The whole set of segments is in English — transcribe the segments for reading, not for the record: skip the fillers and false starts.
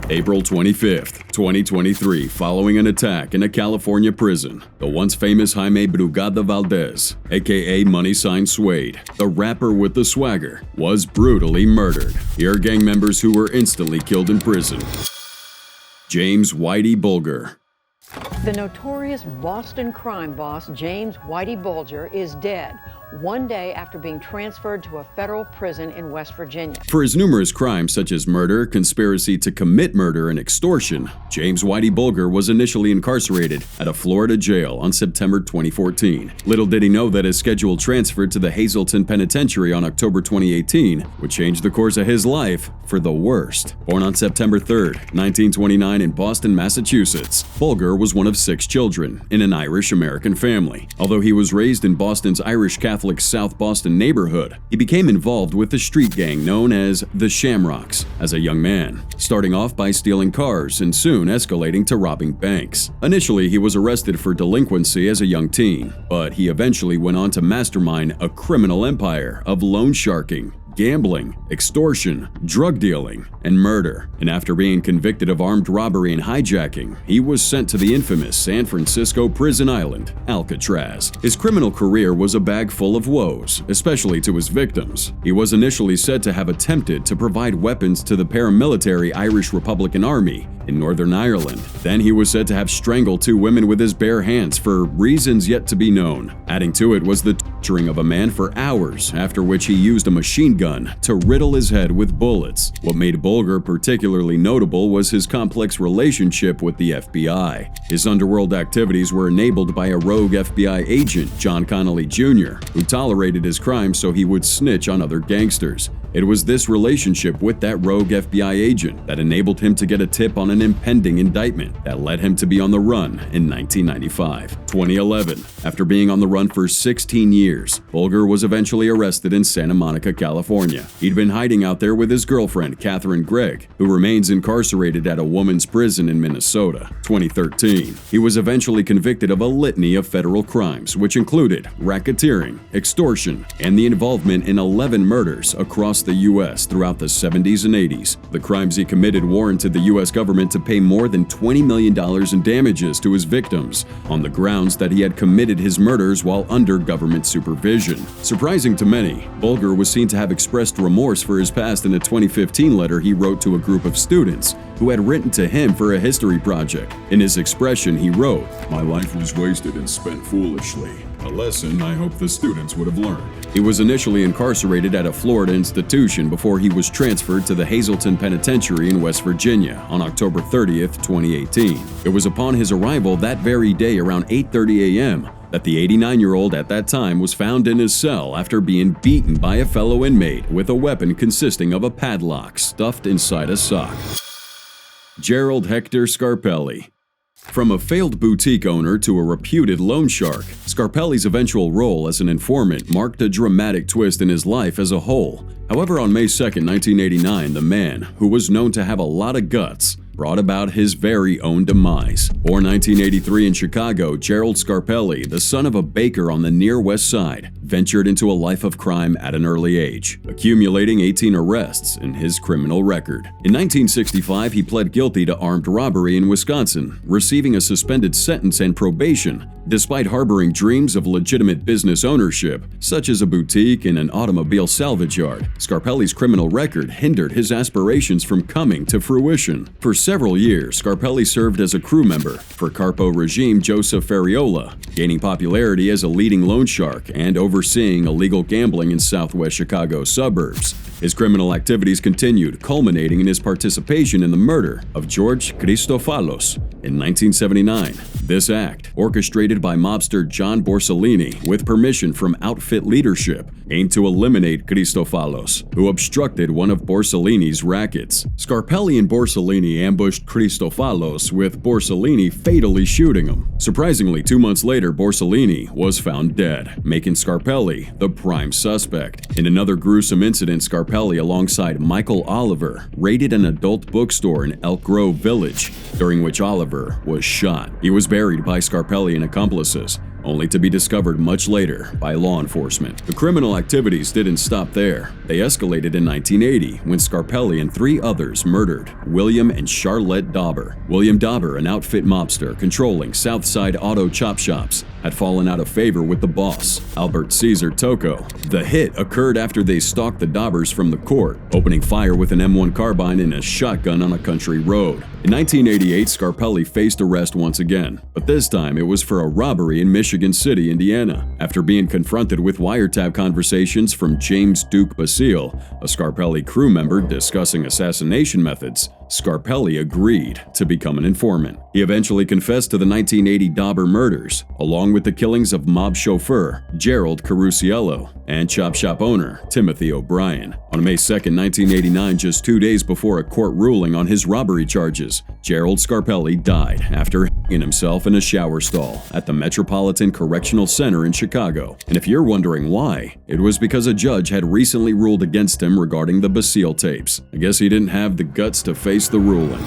April 25, 2023, following an attack in a California prison, the once famous Haime Valdez, aka Money Sign Suede, the rapper with the swagger, was brutally murdered. Here are gang members who were instantly killed in prison. James Whitey Bulger. The notorious Boston crime boss James Whitey Bulger is dead, one day after being transferred to a federal prison in West Virginia. For his numerous crimes such as murder, conspiracy to commit murder, and extortion, James Whitey Bulger was initially incarcerated at a Florida jail on September 2014. Little did he know that his scheduled transfer to the Hazleton Penitentiary on October 2018 would change the course of his life for the worst. Born on September 3, 1929 in Boston, Massachusetts, Bulger was one of 6 children in an Irish-American family. Although he was raised in Boston's Irish Catholic South Boston neighborhood, he became involved with the street gang known as the Shamrocks as a young man, starting off by stealing cars and soon escalating to robbing banks. Initially, he was arrested for delinquency as a young teen, but he eventually went on to mastermind a criminal empire of loan sharking, gambling, extortion, drug dealing, and murder. And after being convicted of armed robbery and hijacking, he was sent to the infamous San Francisco prison island, Alcatraz. His criminal career was a bag full of woes, especially to his victims. He was initially said to have attempted to provide weapons to the paramilitary Irish Republican Army in Northern Ireland. Then he was said to have strangled 2 women with his bare hands for reasons yet to be known. Adding to it was the torturing of a man for hours, after which he used a machine gun to riddle his head with bullets. What made Bulger particularly notable was his complex relationship with the FBI. His underworld activities were enabled by a rogue FBI agent, John Connolly Jr., who tolerated his crimes so he would snitch on other gangsters. It was this relationship with that rogue FBI agent that enabled him to get a tip on an impending indictment that led him to be on the run in 1995. 2011. After being on the run for 16 years, Bulger was eventually arrested in Santa Monica, California. He'd been hiding out there with his girlfriend, Catherine Gregg, who remains incarcerated at a woman's prison in Minnesota. 2013. He was eventually convicted of a litany of federal crimes, which included racketeering, extortion, and the involvement in 11 murders across the U.S. throughout the 70s and 80s. The crimes he committed warranted the U.S. government to pay more than $20 million in damages to his victims on the grounds that he had committed his murders while under government supervision. Surprising to many, Bulger was seen to have expressed remorse for his past in a 2015 letter he wrote to a group of students who had written to him for a history project. In his expression, he wrote, "My life was wasted and spent foolishly. A lesson I hope the students would have learned." He was initially incarcerated at a Florida institution before he was transferred to the Hazleton Penitentiary in West Virginia on October 30, 2018. It was upon his arrival that very day around 8:30 a.m. that the 89-year-old at that time was found in his cell after being beaten by a fellow inmate with a weapon consisting of a padlock stuffed inside a sock. Gerald Hector Scarpelli. From a failed boutique owner to a reputed loan shark, Scarpelli's eventual role as an informant marked a dramatic twist in his life as a whole. However, on May 2, 1989, the man, who was known to have a lot of guts, brought about his very own demise. Born 1983 in Chicago, Gerald Scarpelli, the son of a baker on the near West Side, ventured into a life of crime at an early age, accumulating 18 arrests in his criminal record. In 1965, he pled guilty to armed robbery in Wisconsin, receiving a suspended sentence and probation, despite harboring dreams of legitimate business ownership, such as a boutique and an automobile salvage yard. Scarpelli's criminal record hindered his aspirations from coming to fruition. For several years, Scarpelli served as a crew member for Carpo regime Joseph Ferriola, gaining popularity as a leading loan shark and overseeing illegal gambling in southwest Chicago suburbs. His criminal activities continued, culminating in his participation in the murder of George Christofalos in 1979. This act, orchestrated by mobster John Borsellini with permission from outfit leadership, aimed to eliminate Christofalos, who obstructed one of Borsellini's rackets. Scarpelli and Borsellini ambushed Christofalos, with Borsellini fatally shooting him. Surprisingly, 2 months later, Borsellini was found dead, making Scarpelli the prime suspect. In another gruesome incident, Scarpelli, alongside Michael Oliver, raided an adult bookstore in Elk Grove Village, during which Oliver was shot. He was buried by Scarpelli and accomplices, only to be discovered much later by law enforcement. The criminal activities didn't stop there. They escalated in 1980 when Scarpelli and 3 others murdered William and Charlotte Dauber. William Dauber, an outfit mobster controlling Southside auto chop shops, had fallen out of favor with the boss, Albert Caesar Tocco. The hit occurred after they stalked the Daubers from the court, opening fire with an M1 carbine and a shotgun on a country road. In 1988, Scarpelli faced arrest once again, but this time it was for a robbery in Michigan City, Indiana. After being confronted with wiretap conversations from James Duke Basile, a Scarpelli crew member discussing assassination methods, Scarpelli agreed to become an informant. He eventually confessed to the 1980 Dauber murders, along with the killings of mob chauffeur Gerald Carusiello and chop shop owner Timothy O'Brien. On May 2, 1989, just 2 days before a court ruling on his robbery charges, Gerald Scarpelli died after hanging himself in a shower stall at the Metropolitan Correctional Center in Chicago. And if you're wondering why, it was because a judge had recently ruled against him regarding the Basile tapes. I guess he didn't have the guts to face the ruling.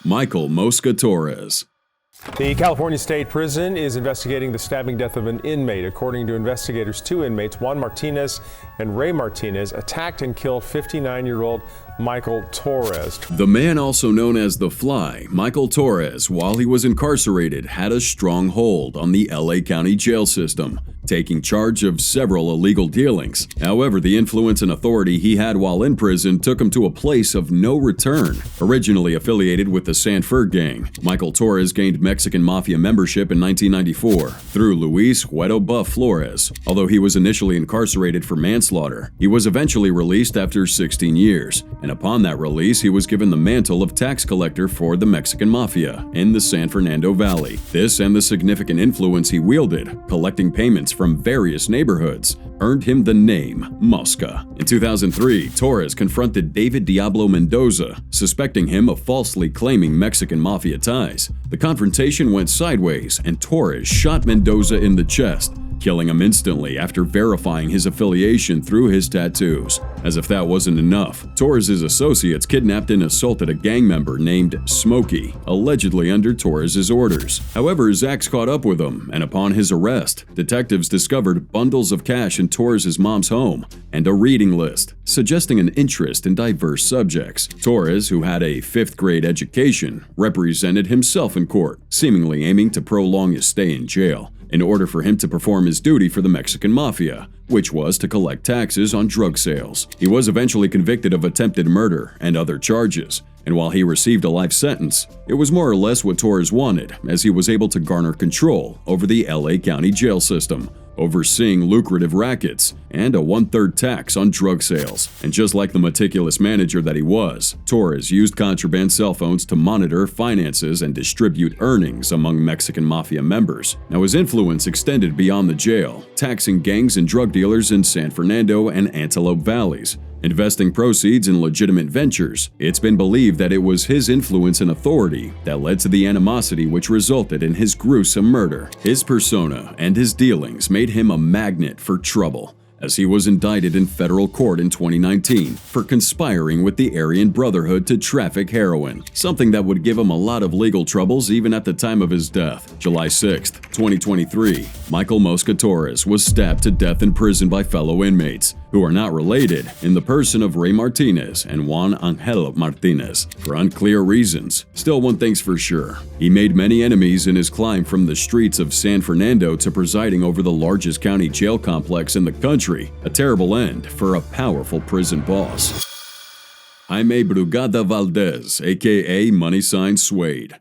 Michael Mosca Torres. The California State Prison is investigating the stabbing death of an inmate. According to investigators, 2 inmates, Juan Martinez and Ray Martinez, attacked and killed 59-year-old Michael Torres. The man, also known as the Fly, Michael Torres, while he was incarcerated, had a strong hold on the LA County jail system, taking charge of several illegal dealings. However, the influence and authority he had while in prison took him to a place of no return. Originally affiliated with the Sanford gang, Michael Torres gained Mexican Mafia membership in 1994 through Luis Huedo Buff Flores. Although he was initially incarcerated for manslaughter, he was eventually released after 16 years. And upon that release, he was given the mantle of tax collector for the Mexican Mafia in the San Fernando Valley. This and the significant influence he wielded, collecting payments from various neighborhoods, earned him the name Mosca. In 2003, Torres confronted David Diablo Mendoza, suspecting him of falsely claiming Mexican Mafia ties. The confrontation went sideways, and Torres shot Mendoza in the chest, killing him instantly after verifying his affiliation through his tattoos. As if that wasn't enough, Torres' associates kidnapped and assaulted a gang member named Smokey, allegedly under Torres' orders. However, Zach's caught up with him, and upon his arrest, detectives discovered bundles of cash in Torres' mom's home and a reading list, suggesting an interest in diverse subjects. Torres, who had a 5th grade education, represented himself in court, seemingly aiming to prolong his stay in jail in order for him to perform his duty for the Mexican Mafia, which was to collect taxes on drug sales. He was eventually convicted of attempted murder and other charges, and while he received a life sentence, it was more or less what Torres wanted, as he was able to garner control over the LA County jail system, overseeing lucrative rackets and a 1/3 tax on drug sales. And just like the meticulous manager that he was, Torres used contraband cell phones to monitor finances and distribute earnings among Mexican Mafia members. Now, his influence extended beyond the jail, taxing gangs and drug dealers in San Fernando and Antelope Valleys, investing proceeds in legitimate ventures. It's been believed that it was his influence and authority that led to the animosity which resulted in his gruesome murder. His persona and his dealings made him a magnet for trouble, as he was indicted in federal court in 2019 for conspiring with the Aryan Brotherhood to traffic heroin, something that would give him a lot of legal troubles even at the time of his death. July 6, 2023, Michael Mosca Torres was stabbed to death in prison by fellow inmates, who are not related, in the person of Ray Martinez and Juan Angel Martinez, for unclear reasons. Still, one thing's for sure: he made many enemies in his climb from the streets of San Fernando to presiding over the largest county jail complex in the country. A terrible end for a powerful prison boss. Haime Valdez, aka Money Sign Suede.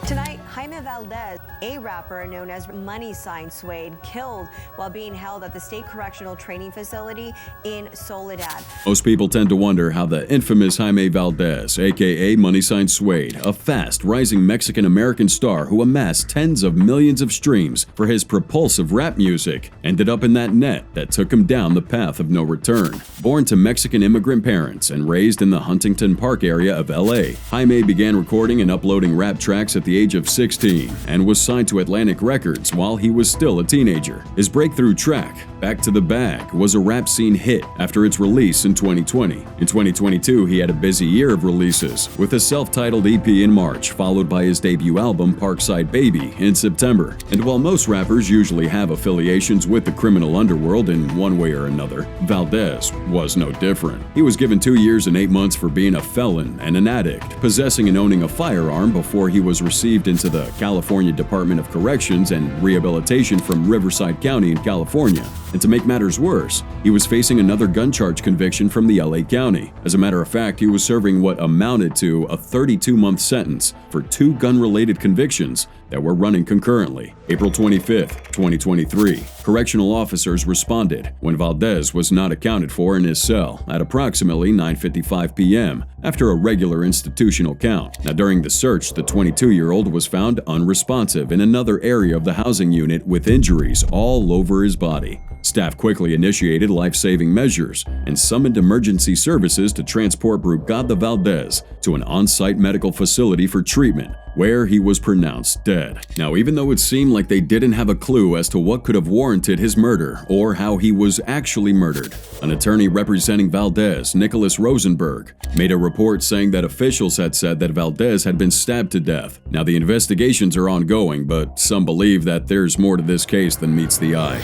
Tonight, Haime Valdez, a rapper known as Money Sign Suede, killed while being held at the State Correctional Training Facility in Soledad. Most people tend to wonder how the infamous Haime Valdez, aka Money Sign Suede, a fast rising Mexican-American star who amassed tens of millions of streams for his propulsive rap music, ended up in that net that took him down the path of no return. Born to Mexican immigrant parents and raised in the Huntington Park area of LA, Haime began recording and uploading rap tracks at the age of 16 and was signed to Atlantic Records while he was still a teenager. His breakthrough track, Back to the Bag, was a rap scene hit after its release in 2020. In 2022, he had a busy year of releases, with a self-titled EP in March, followed by his debut album Parkside Baby in September. And while most rappers usually have affiliations with the criminal underworld in one way or another, Valdez was no different. He was given 2 years and 8 months for being a felon and an addict, possessing and owning a firearm before he was received into the California Department of Corrections and Rehabilitation from Riverside County in California. And to make matters worse, he was facing another gun charge conviction from the LA County. As a matter of fact, he was serving what amounted to a 32-month sentence for 2 gun-related convictions that were running concurrently. April 25, 2023, correctional officers responded when Valdez was not accounted for in his cell at approximately 9:55 p.m. after a regular institutional count. Now, during the search, the 22-year-old was found unresponsive in another area of the housing unit with injuries all over his body. Staff quickly initiated life-saving measures and summoned emergency services to transport Brigada Valdez to an on-site medical facility for treatment, where he was pronounced dead. Now, even though it seemed like they didn't have a clue as to what could have warranted his murder or how he was actually murdered, an attorney representing Valdez, Nicholas Rosenberg, made a report saying that officials had said that Valdez had been stabbed to death. Now, the investigations are ongoing, but some believe that there's more to this case than meets the eye.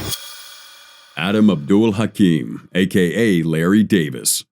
Adam Abdul Hakim, aka Larry Davis.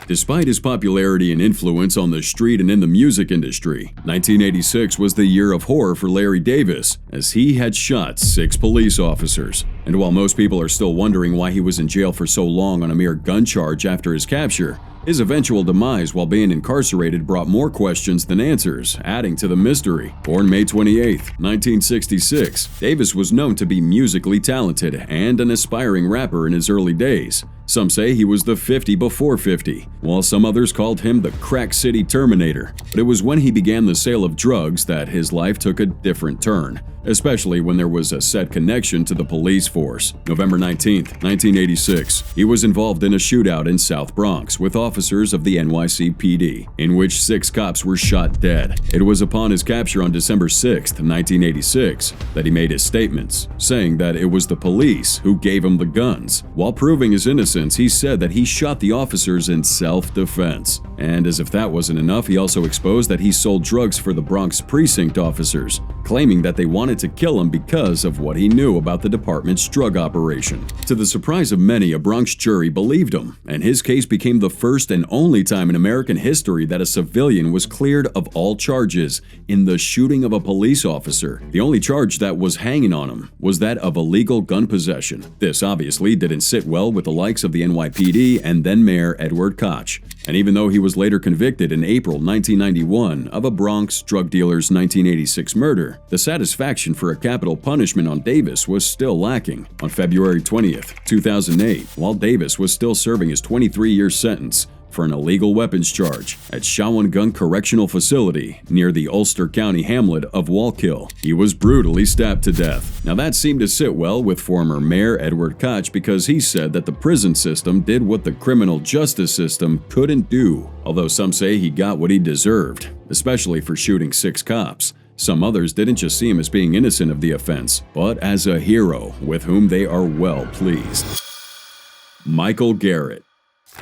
Despite his popularity and influence on the street and in the music industry, 1986 was the year of horror for Larry Davis, as he had shot 6 police officers. And while most people are still wondering why he was in jail for so long on a mere gun charge after his capture, his eventual demise while being incarcerated brought more questions than answers, adding to the mystery. Born May 28, 1966, Davis was known to be musically talented and an aspiring rapper in his early days. Some say he was the 50 before 50, while some others called him the Crack City Terminator. But it was when he began the sale of drugs that his life took a different turn, especially when there was a set connection to the police force. November 19, 1986, he was involved in a shootout in South Bronx with officers of the NYCPD, in which 6 cops were shot dead. It was upon his capture on December 6, 1986, that he made his statements, saying that it was the police who gave him the guns. While proving his innocence, he said that he shot the officers in self-defense. And as if that wasn't enough, he also exposed that he sold drugs for the Bronx precinct officers, claiming that they wanted to kill him because of what he knew about the department's drug operation. To the surprise of many, a Bronx jury believed him, and his case became the first and only time in American history that a civilian was cleared of all charges in the shooting of a police officer. The only charge that was hanging on him was that of illegal gun possession. This obviously didn't sit well with the likes of the NYPD and then Mayor Edward Koch. And even though he was later convicted in April 1991 of a Bronx drug dealer's 1986 murder, the satisfaction for a capital punishment on Davis was still lacking. On February 20th, 2008, while Davis was still serving his 23-year sentence for an illegal weapons charge at Shawangunk Correctional Facility near the Ulster County hamlet of Wallkill, he was brutally stabbed to death. Now that seemed to sit well with former Mayor Edward Koch because he said that the prison system did what the criminal justice system couldn't do, although some say he got what he deserved, especially for shooting 6 cops. Some others didn't just see him as being innocent of the offense, but as a hero with whom they are well pleased. Michael Garrett.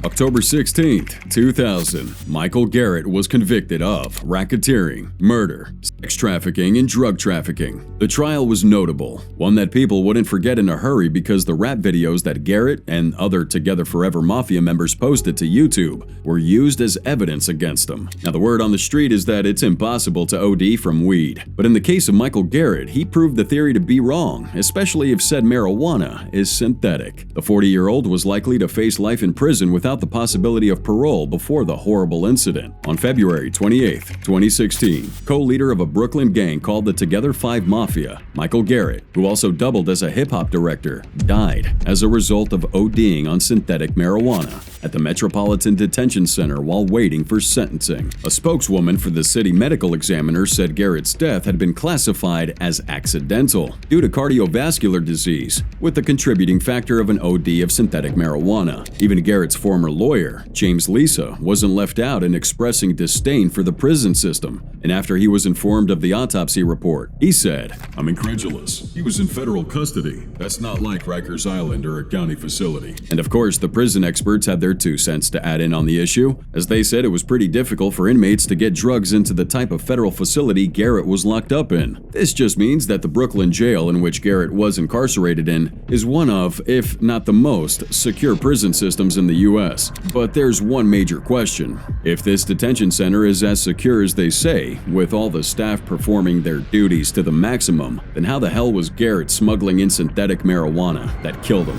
October 16, 2000, Michael Garrett was convicted of racketeering, murder, sex trafficking, and drug trafficking. The trial was notable, one that people wouldn't forget in a hurry because the rap videos that Garrett and other Together Forever Mafia members posted to YouTube were used as evidence against him. Now, the word on the street is that it's impossible to OD from weed, but in the case of Michael Garrett, he proved the theory to be wrong, especially if said marijuana is synthetic. The 40-year-old was likely to face life in prison without the possibility of parole before the horrible incident. On February 28, 2016, co-leader of a Brooklyn gang called the Together 5 Mafia, Michael Garrett, who also doubled as a hip-hop director, died as a result of ODing on synthetic marijuana at the Metropolitan Detention Center while waiting for sentencing. A spokeswoman for the city medical examiner said Garrett's death had been classified as accidental due to cardiovascular disease, with the contributing factor of an OD of synthetic marijuana. Even Garrett's former lawyer, James Lisa, wasn't left out in expressing disdain for the prison system, And after he was informed of the autopsy report, he said, "I'm incredulous. He was in federal custody. That's not like Rikers Island or a county facility." And of course, the prison experts had their 2 cents to add in on the issue, as they said it was pretty difficult for inmates to get drugs into the type of federal facility Garrett was locked up in. This just means that the Brooklyn jail in which Garrett was incarcerated in is one of, if not the most, secure prison systems in the US. But there's one major question. If this detention center is as secure as they say, with all the staff performing their duties to the maximum, then how the hell was Garrett smuggling in synthetic marijuana that killed him?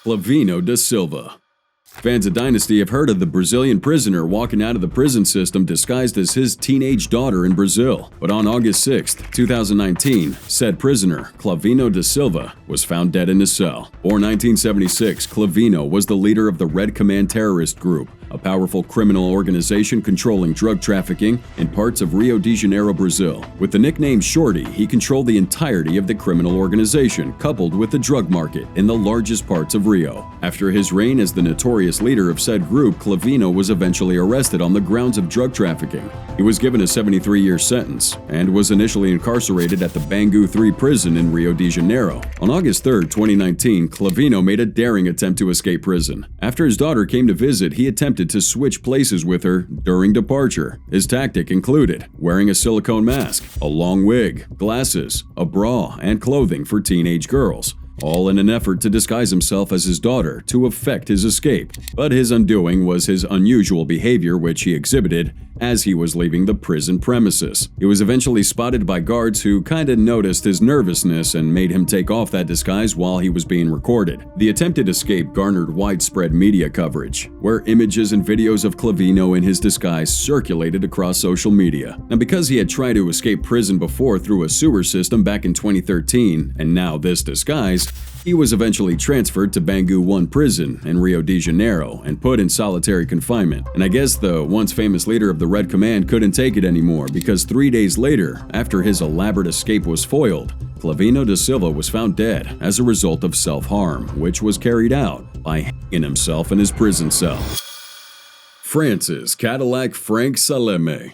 Lavino Da Silva. Fans of Dynasty have heard of the Brazilian prisoner walking out of the prison system disguised as his teenage daughter in Brazil. But on August 6, 2019, said prisoner, Lavino Da Silva, was found dead in his cell. Born 1976, Lavino was the leader of the Red Command terrorist group, a powerful criminal organization controlling drug trafficking in parts of Rio de Janeiro, Brazil. With the nickname Shorty, he controlled the entirety of the criminal organization, coupled with the drug market in the largest parts of Rio. After his reign as the notorious leader of said group, Lavino was eventually arrested on the grounds of drug trafficking. He was given a 73-year sentence and was initially incarcerated at the Bangu 3 prison in Rio de Janeiro. On August 3, 2019, Lavino made a daring attempt to escape prison. After his daughter came to visit, he attempted to switch places with her during departure. His tactic included wearing a silicone mask, a long wig, glasses, a bra, and clothing for teenage girls, all in an effort to disguise himself as his daughter to effect his escape. But his undoing was his unusual behavior, which he exhibited as he was leaving the prison premises. He was eventually spotted by guards who kinda noticed his nervousness and made him take off that disguise while he was being recorded. The attempted escape garnered widespread media coverage, where images and videos of Lavino in his disguise circulated across social media. Now, because he had tried to escape prison before through a sewer system back in 2013, and now this disguise, he was eventually transferred to Bangu 1 prison in Rio de Janeiro and put in solitary confinement. And I guess the once famous leader of the Red Command couldn't take it anymore, because 3 days later, after his elaborate escape was foiled, Lavino Da Silva was found dead as a result of self-harm, which was carried out by hanging himself in his prison cell. Francis Cadillac Frank Salem.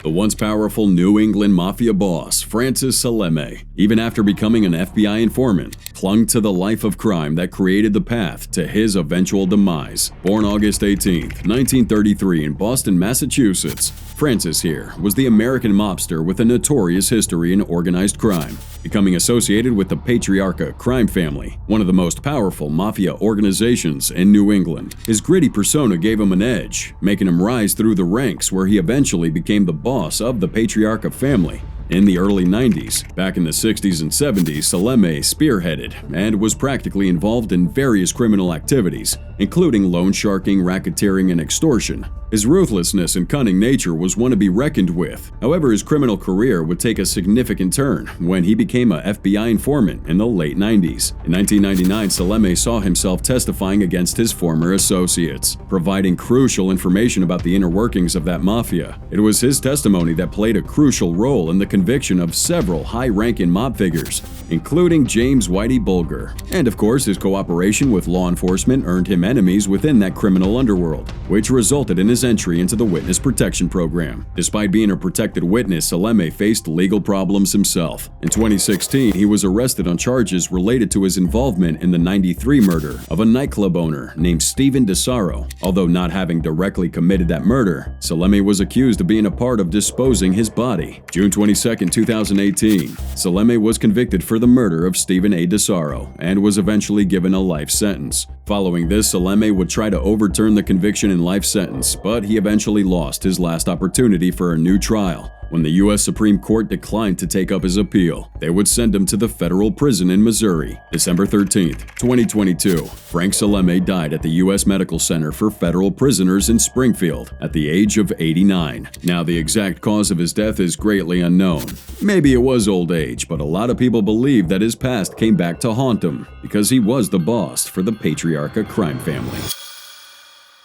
The once powerful New England mafia boss, Francis Salem, even after becoming an FBI informant, clung to the life of crime that created the path to his eventual demise. Born August 18, 1933 in Boston, Massachusetts, Francis here was the American mobster with a notorious history in organized crime, becoming associated with the Patriarca crime family, one of the most powerful mafia organizations in New England. His gritty persona gave him an edge, making him rise through the ranks, where he eventually became the boss of the Patriarca family. In the early 90s, back in the 60s and 70s, Salem spearheaded and was practically involved in various criminal activities, including loan sharking, racketeering, and extortion. His ruthlessness and cunning nature was one to be reckoned with. However, his criminal career would take a significant turn when he became a FBI informant in the late 90s. In 1999, Salem saw himself testifying against his former associates, providing crucial information about the inner workings of that mafia. It was his testimony that played a crucial role in the conviction of several high-ranking mob figures, including James Whitey Bulger. And of course, his cooperation with law enforcement earned him enemies within that criminal underworld, which resulted in his entry into the Witness Protection Program. Despite being a protected witness, Salem faced legal problems himself. In 2016, he was arrested on charges related to his involvement in the '93 murder of a nightclub owner named Stephen DeSaro. Although not having directly committed that murder, Salem was accused of being a part of disposing his body. June 22, 2018, Salem was convicted for the murder of Stephen A. DeSaro and was eventually given a life sentence. Following this, Salem would try to overturn the conviction and life sentence, but he eventually lost his last opportunity for a new trial. When the U.S. Supreme Court declined to take up his appeal, they would send him to the federal prison in Missouri. December 13, 2022, Frank Salem died at the U.S. Medical Center for Federal Prisoners in Springfield at the age of 89. Now, the exact cause of his death is greatly unknown. Maybe it was old age, but a lot of people believe that his past came back to haunt him because he was the boss for the Patriarca crime family.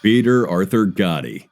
Peter Arthur Gotti.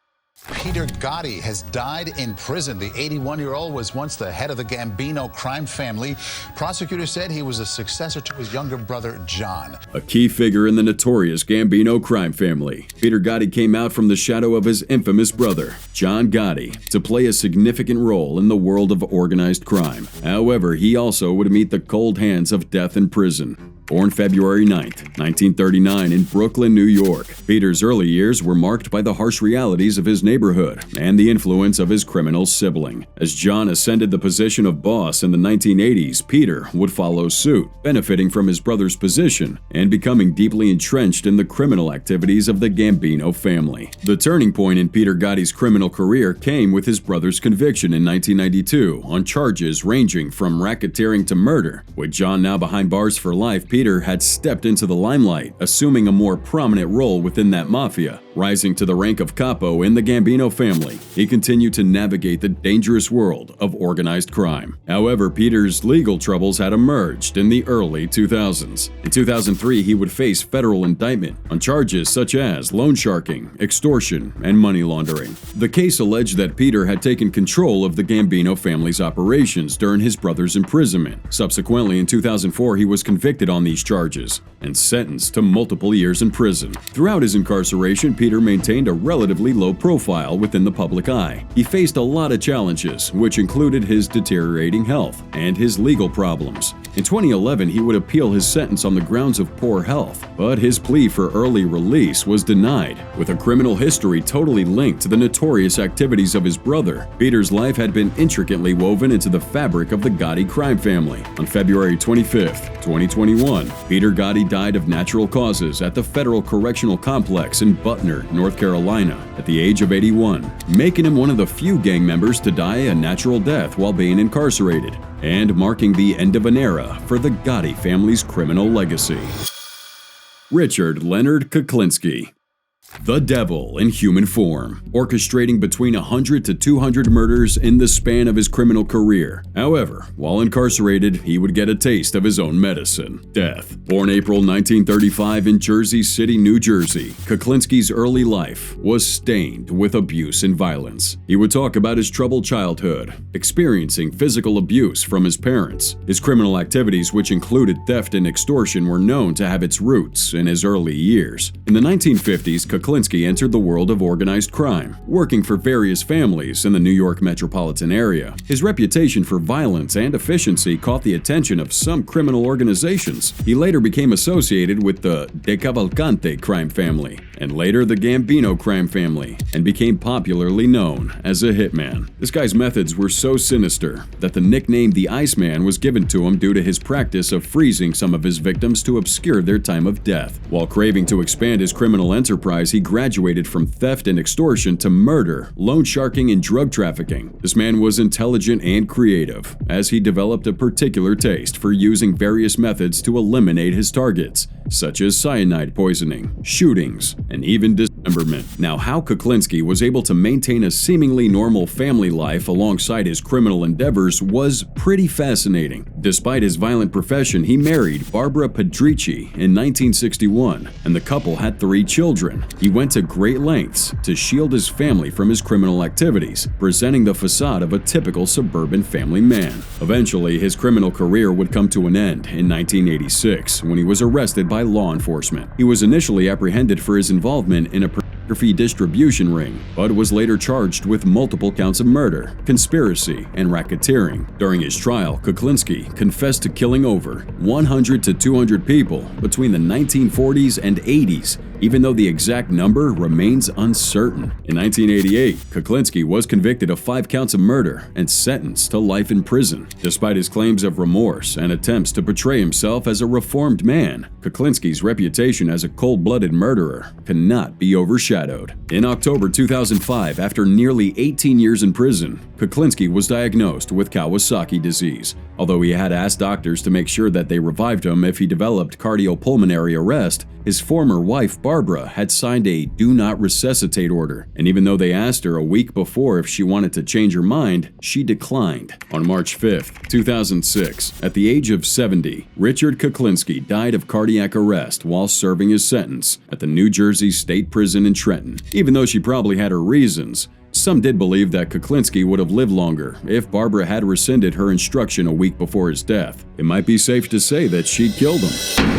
Peter Gotti has died in prison. The 81-year-old was once the head of the Gambino crime family. Prosecutors said he was a successor to his younger brother, John. A key figure in the notorious Gambino crime family, Peter Gotti came out from the shadow of his infamous brother, John Gotti, to play a significant role in the world of organized crime. However, he also would meet the cold hands of death in prison. Born February 9, 1939 in Brooklyn, New York, Peter's early years were marked by the harsh realities of his neighborhood and the influence of his criminal sibling. As John ascended the position of boss in the 1980s, Peter would follow suit, benefiting from his brother's position and becoming deeply entrenched in the criminal activities of the Gambino family. The turning point in Peter Gotti's criminal career came with his brother's conviction in 1992 on charges ranging from racketeering to murder. With John now behind bars for life, Peter had stepped into the limelight, assuming a more prominent role within that mafia. Rising to the rank of capo in the Gambino family, he continued to navigate the dangerous world of organized crime. However, Peter's legal troubles had emerged in the early 2000s. In 2003, he would face federal indictment on charges such as loan sharking, extortion, and money laundering. The case alleged that Peter had taken control of the Gambino family's operations during his brother's imprisonment. Subsequently, in 2004, he was convicted on these charges and sentenced to multiple years in prison. Throughout his incarceration, Peter maintained a relatively low profile within the public eye. He faced a lot of challenges, which included his deteriorating health and his legal problems. In 2011, he would appeal his sentence on the grounds of poor health, but his plea for early release was denied. With a criminal history totally linked to the notorious activities of his brother, Peter's life had been intricately woven into the fabric of the Gotti crime family. On February 25, 2021, Peter Gotti died of natural causes at the Federal Correctional Complex in Butner, North Carolina, at the age of 81, making him one of the few gang members to die a natural death while being incarcerated, and marking the end of an era for the Gotti family's criminal legacy. Richard Leonard Klinsky. The devil in human form, orchestrating between 100 to 200 murders in the span of his criminal career. However, while incarcerated, he would get a taste of his own medicine, death. Born April 1935 in Jersey City, New Jersey, Klinsky's early life was stained with abuse and violence. He would talk about his troubled childhood, experiencing physical abuse from his parents. His criminal activities, which included theft and extortion, were known to have its roots in his early years. In the 1950s, Klinsky entered the world of organized crime, working for various families in the New York metropolitan area. His reputation for violence and efficiency caught the attention of some criminal organizations. He later became associated with the De Cavalcante crime family, and later the Gambino crime family, and became popularly known as a hitman. This guy's methods were so sinister that the nickname the Iceman was given to him due to his practice of freezing some of his victims to obscure their time of death. While craving to expand his criminal enterprise, he graduated from theft and extortion to murder, loan sharking, and drug trafficking. This man was intelligent and creative, as he developed a particular taste for using various methods to eliminate his targets, such as cyanide poisoning, shootings, and even dismemberment. Now, how Klinsky was able to maintain a seemingly normal family life alongside his criminal endeavors was pretty fascinating. Despite his violent profession, he married Barbara Pedrici in 1961, and the couple had 3 children. He went to great lengths to shield his family from his criminal activities, presenting the facade of a typical suburban family man. Eventually, his criminal career would come to an end in 1986 when he was arrested by law enforcement. He was initially apprehended for his involvement in a pornography distribution ring, but was later charged with multiple counts of murder, conspiracy, and racketeering. During his trial, Klinsky confessed to killing over 100 to 200 people between the 1940s and 80s, even though the exact number remains uncertain. In 1988, Klinsky was convicted of 5 counts of murder and sentenced to life in prison. Despite his claims of remorse and attempts to portray himself as a reformed man, Klinsky's reputation as a cold-blooded murderer cannot be overshadowed. In October 2005, after nearly 18 years in prison, Klinsky was diagnosed with Kawasaki disease. Although he had asked doctors to make sure that they revived him if he developed cardiopulmonary arrest, his former wife, Barbara had signed a do not resuscitate order, and even though they asked her a week before if she wanted to change her mind, she declined. On March 5, 2006, at the age of 70, Richard Klinsky died of cardiac arrest while serving his sentence at the New Jersey State Prison in Trenton. Even though she probably had her reasons, some did believe that Klinsky would have lived longer if Barbara had rescinded her instruction a week before his death. It might be safe to say that she'd killed him.